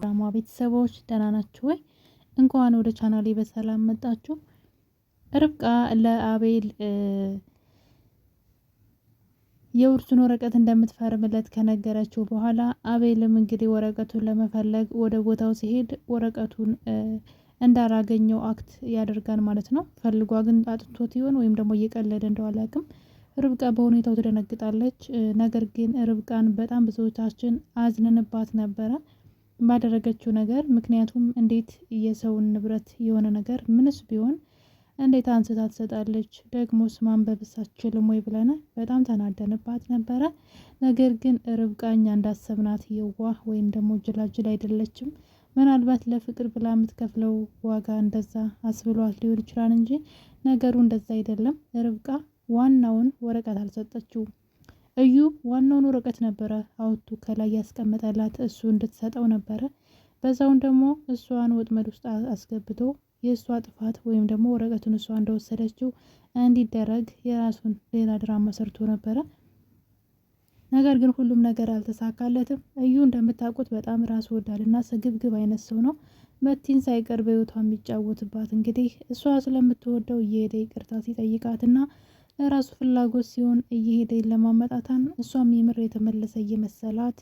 ራማ ቤተሰቦች ደህና ናችሁ ወይ? እንኳን ወደ ቻናሌ በሰላም መጣችሁ። ርብቃ ለአቤል የውርሱን ወረቀት እንደምትፈርምለት ከነገረችው በኋላ አቤልም እንግዲህ ወረቀቱን ለመፈለግ ወደ ቦታው ሲሄድ ወረቀቱን እንዳላገኘው አክት ያደርጋል ማለት ነው። ፈልጓ ግን አጥቶት ይሆን ወይም ደግሞ እየቀለደ እንደው አላውቅም። ርብቃ በሁኔታው ትደነግጣለች። ነገር ግን ርብቃን በጣም ብዙዎቻችን አዝነንባት ነበረ ባደረገችው ነገር። ምክንያቱም እንዴት የሰውን ንብረት የሆነ ነገር ምንስ ቢሆን እንዴት አንስታ ትሰጣለች? ደግሞስ ማንበብስ አትችልም ወይ ብለን በጣም ተናደንባት ነበረ። ነገር ግን ርብቃ እኛ እንዳሰብናት የዋህ ወይም ደግሞ ጅላጅል አይደለችም። ምናልባት ለፍቅር ብላ የምትከፍለው ዋጋ እንደዛ አስብሏት ሊሆን ይችላል እንጂ ነገሩ እንደዛ አይደለም። ርብቃ ዋናውን ወረቀት አልሰጠችውም። እዩ ዋናውን ወረቀት ነበረ አውጥቶ ከላይ ያስቀመጠላት እሱ እንድትሰጠው ነበረ። በዛውን ደግሞ እሷን ወጥመድ ውስጥ አስገብቶ የእሷ ጥፋት ወይም ደግሞ ወረቀቱን እሷ እንደወሰደችው እንዲደረግ የራሱን ሌላ ድራማ ሰርቶ ነበረ። ነገር ግን ሁሉም ነገር አልተሳካለትም። እዩ እንደምታውቁት በጣም ራስ ወዳድና ስግብግብ አይነት ሰው ነው። መቲን ሳይቀር በህይወቷ የሚጫወትባት እንግዲህ እሷ ስለምትወደው እየሄደ ይቅርታ ሲጠይቃትና ለራሱ ፍላጎት ሲሆን እየሄደ ለማመጣታን እሷም የምር የተመለሰ እየመሰላት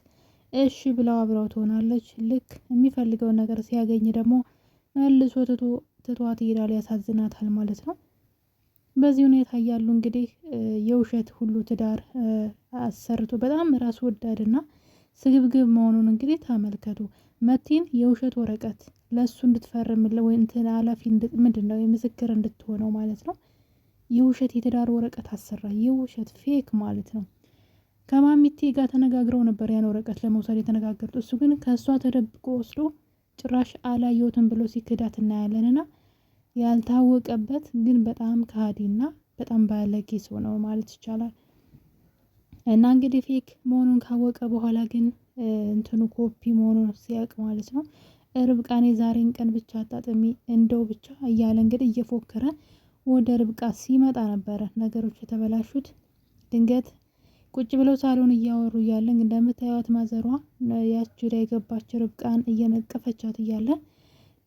እሺ ብለው አብረው ትሆናለች። ልክ የሚፈልገውን ነገር ሲያገኝ ደግሞ መልሶ ትቷት ይሄዳል። ያሳዝናታል ማለት ነው። በዚህ ሁኔታ እያሉ እንግዲህ የውሸት ሁሉ ትዳር አሰርቶ በጣም ራስ ወዳድና ስግብግብ መሆኑን እንግዲህ ተመልከቱ። መቲን የውሸት ወረቀት ለሱ እንድትፈርምለ ወይ እንትን ኃላፊ ምንድነው የምስክር እንድትሆነው ማለት ነው። የውሸት የትዳር ወረቀት አሰራ። የውሸት ፌክ ማለት ነው። ከማሚቴ ጋር ተነጋግረው ነበር ያን ወረቀት ለመውሰድ የተነጋገሩት። እሱ ግን ከእሷ ተደብቆ ወስዶ ጭራሽ አላየሁትም ብሎ ሲክዳት እናያለንና ያልታወቀበት ግን በጣም ከሃዲና በጣም ባለጌ ሰው ነው ማለት ይቻላል። እና እንግዲህ ፌክ መሆኑን ካወቀ በኋላ ግን እንትኑ ኮፒ መሆኑን ሲያውቅ ማለት ነው ርብቃኔ ዛሬን ቀን ብቻ አጣጥሚ እንደው ብቻ እያለ እንግዲህ እየፎከረ ወደ ርብቃ ሲመጣ ነበረ ነገሮች የተበላሹት። ድንገት ቁጭ ብለው ሳሎን እያወሩ እያለ እንደምታዩት ማዘሯ ያቺ ላይ የገባች ርብቃን እየነቀፈቻት እያለ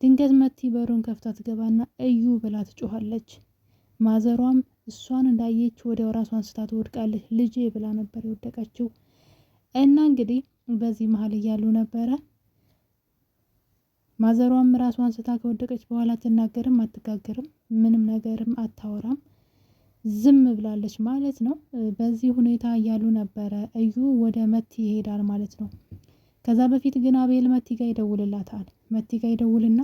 ድንገት መቲ በሩን ከፍታ ትገባና እዩ ብላ ትጮኻለች። ማዘሯም እሷን እንዳየች ወዲያው ራሷን ስታ ትወድቃለች። ልጄ ብላ ነበር የወደቀችው። እና እንግዲህ በዚህ መሀል እያሉ ነበረ ማዘሯም ራሷን ስታ ከወደቀች በኋላ ትናገርም አትጋገርም ምንም ነገርም አታወራም። ዝም ብላለች ማለት ነው። በዚህ ሁኔታ እያሉ ነበረ እዩ ወደ መቲ ይሄዳል ማለት ነው። ከዛ በፊት ግን አቤል መቲ ጋር ይደውልላታል። መቲ ጋር ይደውልና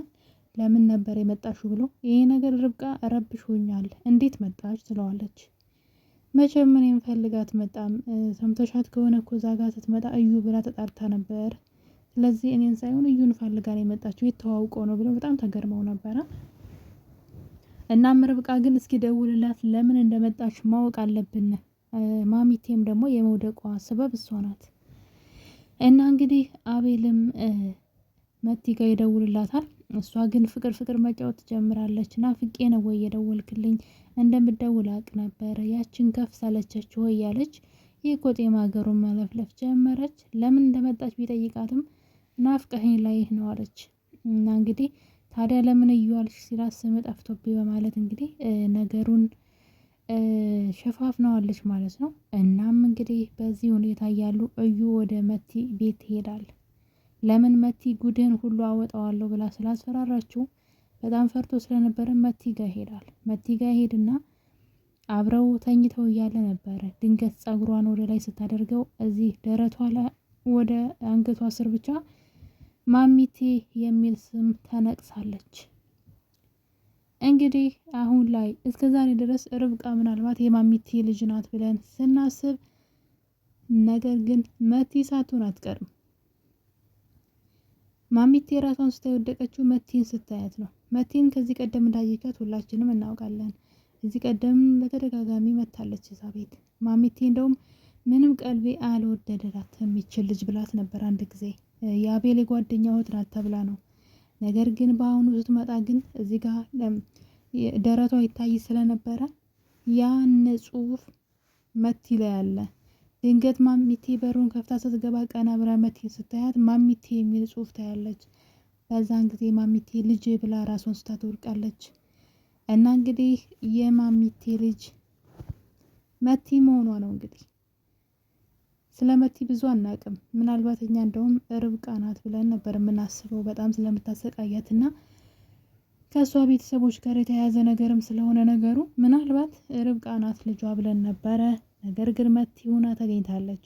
ለምን ነበር የመጣሽው ብሎ ይሄ ነገር ርብቃ ረብሾኛል እንዴት መጣች ትለዋለች። መቼም እኔን ፈልጋት መጣም ሰምተሻት ከሆነ እኮ እዛ ጋር ስትመጣ እዩ ብላ ተጣርታ ነበር። ስለዚህ እኔን ሳይሆን እዩን ፈልጋ ነው የመጣችው የተዋውቀው ነው ብሎ በጣም ተገርመው ነበረ። እናም ርብቃ ግን እስኪ ደውልላት ለምን እንደመጣች ማወቅ አለብን። ማሚቴም ደግሞ የመውደቋ ሰበብ እሷ ናት። እና እንግዲህ አቤልም መቲ ጋር ይደውልላታል። እሷ ግን ፍቅር መጫወት ትጀምራለች። ናፍቄ ነው ወይ የደወልክልኝ? እንደምትደውል አውቅ ነበረ። ያችን ከፍ ሳለቸች ወይ ያለች የቆጤ ማገሩን መለፍለፍ ጀመረች። ለምን እንደመጣች ቢጠይቃትም ናፍቀኸኝ ላይ ነው አለች። እና እንግዲህ ታዲያ ለምን እዩ አልሽ ሲላት ስም ጠፍቶብኝ በማለት እንግዲህ ነገሩን ሸፋፍነዋለች ማለት ነው። እናም እንግዲህ በዚህ ሁኔታ እያሉ እዩ ወደ መቲ ቤት ይሄዳል። ለምን መቲ ጉድህን ሁሉ አወጣዋለሁ ብላ ስላስፈራራችው በጣም ፈርቶ ስለነበረ መቲ ጋር ይሄዳል። መቲ ጋር ሄድና አብረው ተኝተው እያለ ነበረ ድንገት ፀጉሯን ወደ ላይ ስታደርገው እዚህ ደረቷ ላይ ወደ አንገቷ ስር ብቻ ማሚቴ የሚል ስም ተነቅሳለች። እንግዲህ አሁን ላይ እስከዛሬ ድረስ ርብቃ ምናልባት የማሚቴ ልጅ ናት ብለን ስናስብ ነገር ግን መቲ ሳትሆን አትቀርም። ማሚቴ ራሷን ስታይ ወደቀችው መቲን ስታያት ነው። መቲን ከዚህ ቀደም እንዳየቻት ሁላችንም እናውቃለን። እዚህ ቀደም በተደጋጋሚ መታለች እዛ ቤት። ማሚቴ እንደውም ምንም ቀልቤ አልወደደላት የሚችል ልጅ ብላት ነበር አንድ ጊዜ። የአቤል ጓደኛው እህት ናት ተብላ ነው። ነገር ግን በአሁኑ ስትመጣ ግን እዚህ ጋር ደረቷ ይታይ ስለነበረ ያን ጽሁፍ መቲ ላይ አለ። ድንገት ማሚቴ በሩን ከፍታ ስትገባ ቀና ብላ መቲን ስታያት ማሚቴ የሚል ጽሑፍ ታያለች። በዛን ጊዜ ማሚቴ ልጄ ብላ ራሷን ስታ ትወድቃለች። እና እንግዲህ የማሚቴ ልጅ መቲ መሆኗ ነው። እንግዲህ ስለ መቲ ብዙ አናውቅም። ምናልባት እኛ እንደውም ርብቃ ናት ብለን ነበር የምናስበው በጣም ስለምታሰቃያት እና ከእሷ ቤተሰቦች ጋር የተያያዘ ነገርም ስለሆነ ነገሩ ምናልባት ርብቃ ናት ልጇ ብለን ነበረ። ነገር ግን መቲ ሆና ተገኝታለች።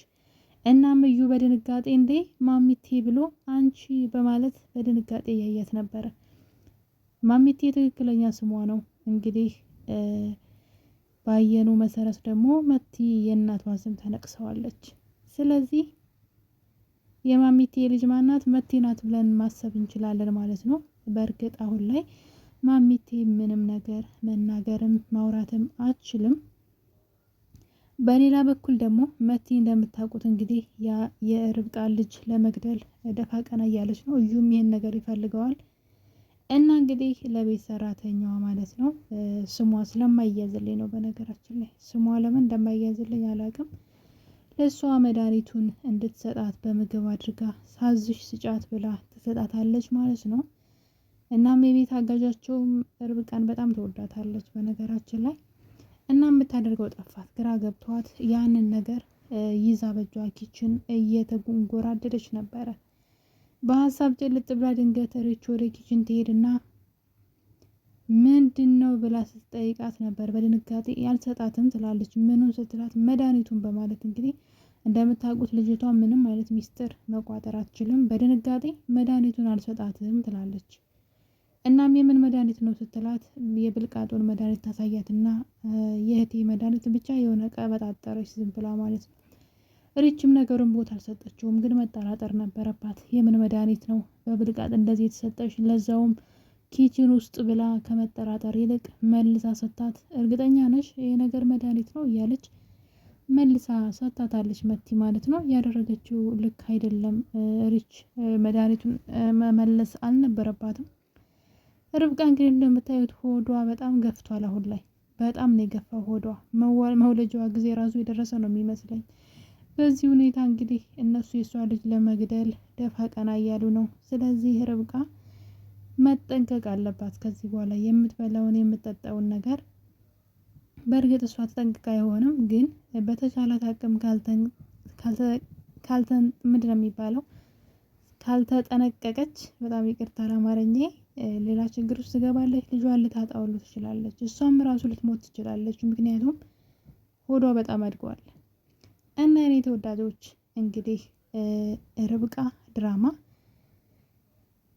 እናም እዩ በድንጋጤ እንዴ ማሚቴ ብሎ አንቺ በማለት በድንጋጤ እያያት ነበረ። ማሚቴ ትክክለኛ ስሟ ነው። እንግዲህ ባየኑ መሰረት ደግሞ መቲ የእናቷን ስም ተነቅሰዋለች። ስለዚህ የማሚቴ ልጅ ማናት? መቲ ናት ብለን ማሰብ እንችላለን ማለት ነው። በእርግጥ አሁን ላይ ማሚቴ ምንም ነገር መናገርም ማውራትም አትችልም። በሌላ በኩል ደግሞ መቲ እንደምታውቁት እንግዲህ የርብቃ ልጅ ለመግደል ደፋ ቀና እያለች ነው። እዩም ይሄን ነገር ይፈልገዋል እና እንግዲህ ለቤት ሰራተኛዋ ማለት ነው ስሟ ስለማይያዝልኝ ነው። በነገራችን ላይ ስሟ ለምን እንደማይያዝልኝ አላውቅም። ለእሷ መድኃኒቱን እንድትሰጣት በምግብ አድርጋ ሳዝሽ ስጫት ብላ ትሰጣታለች ማለት ነው። እናም የቤት አጋዣቸውም ርብቃን በጣም ትወዳታለች በነገራችን ላይ። እና የምታደርገው ጠፋት፣ ግራ ገብቷት ያንን ነገር ይዛ በጇ ኪችን እየተጎራደደች ነበረ። በሀሳብ ጭልጥ ብላ ድንገት ሬች ወደ ኪችን ትሄድና ምንድን ነው ብላ ስትጠይቃት ነበር። በድንጋጤ ያልሰጣትም ትላለች። ምኑን ስትላት መድኃኒቱን በማለት እንግዲህ እንደምታውቁት ልጅቷ ምንም አይነት ሚስጥር መቋጠር አትችልም። በድንጋጤ መድኃኒቱን አልሰጣትም ትላለች። እናም የምን መድኃኒት ነው ስትላት የብልቃጡን መድኃኒት ታሳያትና የእህቴ መድኃኒት ብቻ የሆነ ቀበጣጠረች ዝም ብላ ማለት ነው። ሪችም ነገሩን ቦታ አልሰጠችውም፣ ግን መጠራጠር ነበረባት። የምን መድኃኒት ነው በብልቃጥ እንደዚህ የተሰጠች ለዛውም ኪችን ውስጥ ብላ ከመጠራጠር ይልቅ መልሳ ሰታት እርግጠኛ ነሽ ይሄ ነገር መድኃኒት ነው እያለች መልሳ ሰታታለች መቲ ማለት ነው። ያደረገችው ልክ አይደለም። ሪች መድኃኒቱን መመለስ አልነበረባትም። ርብቃ እንግዲህ እንደምታዩት ሆዷ በጣም ገፍቷል። አሁን ላይ በጣም ነው የገፋው ሆዷ። መውለጃዋ ጊዜ ራሱ የደረሰ ነው የሚመስለኝ። በዚህ ሁኔታ እንግዲህ እነሱ የሷ ልጅ ለመግደል ደፋ ቀና እያሉ ነው። ስለዚህ ርብቃ መጠንቀቅ አለባት ከዚህ በኋላ የምትበላውን የምትጠጣውን ነገር። በእርግጥ እሷ ተጠንቅቃ አይሆንም፣ ግን በተቻላት አቅም ምንድን ነው የሚባለው ካልተጠነቀቀች፣ በጣም ይቅርታ ለአማርኛ፣ ሌላ ችግር ውስጥ ትገባለች። ልጇን ልታጣውሉ ትችላለች። እሷም ራሱ ልትሞት ትችላለች። ምክንያቱም ሆዷ በጣም አድገዋል። እና የኔ ተወዳጆች እንግዲህ ርብቃ ድራማ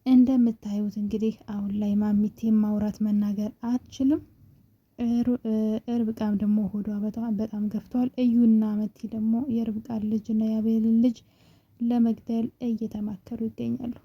እንደምታዩት እንግዲህ አሁን ላይ ማሚቴ ማውራት መናገር አትችልም። ርብቃም ደግሞ ሆዷ በጣም ገፍቷል። እዩና መቲ ደግሞ የርብቃን ልጅ እና የአቤልን ልጅ ለመግደል እየተማከሩ ይገኛሉ።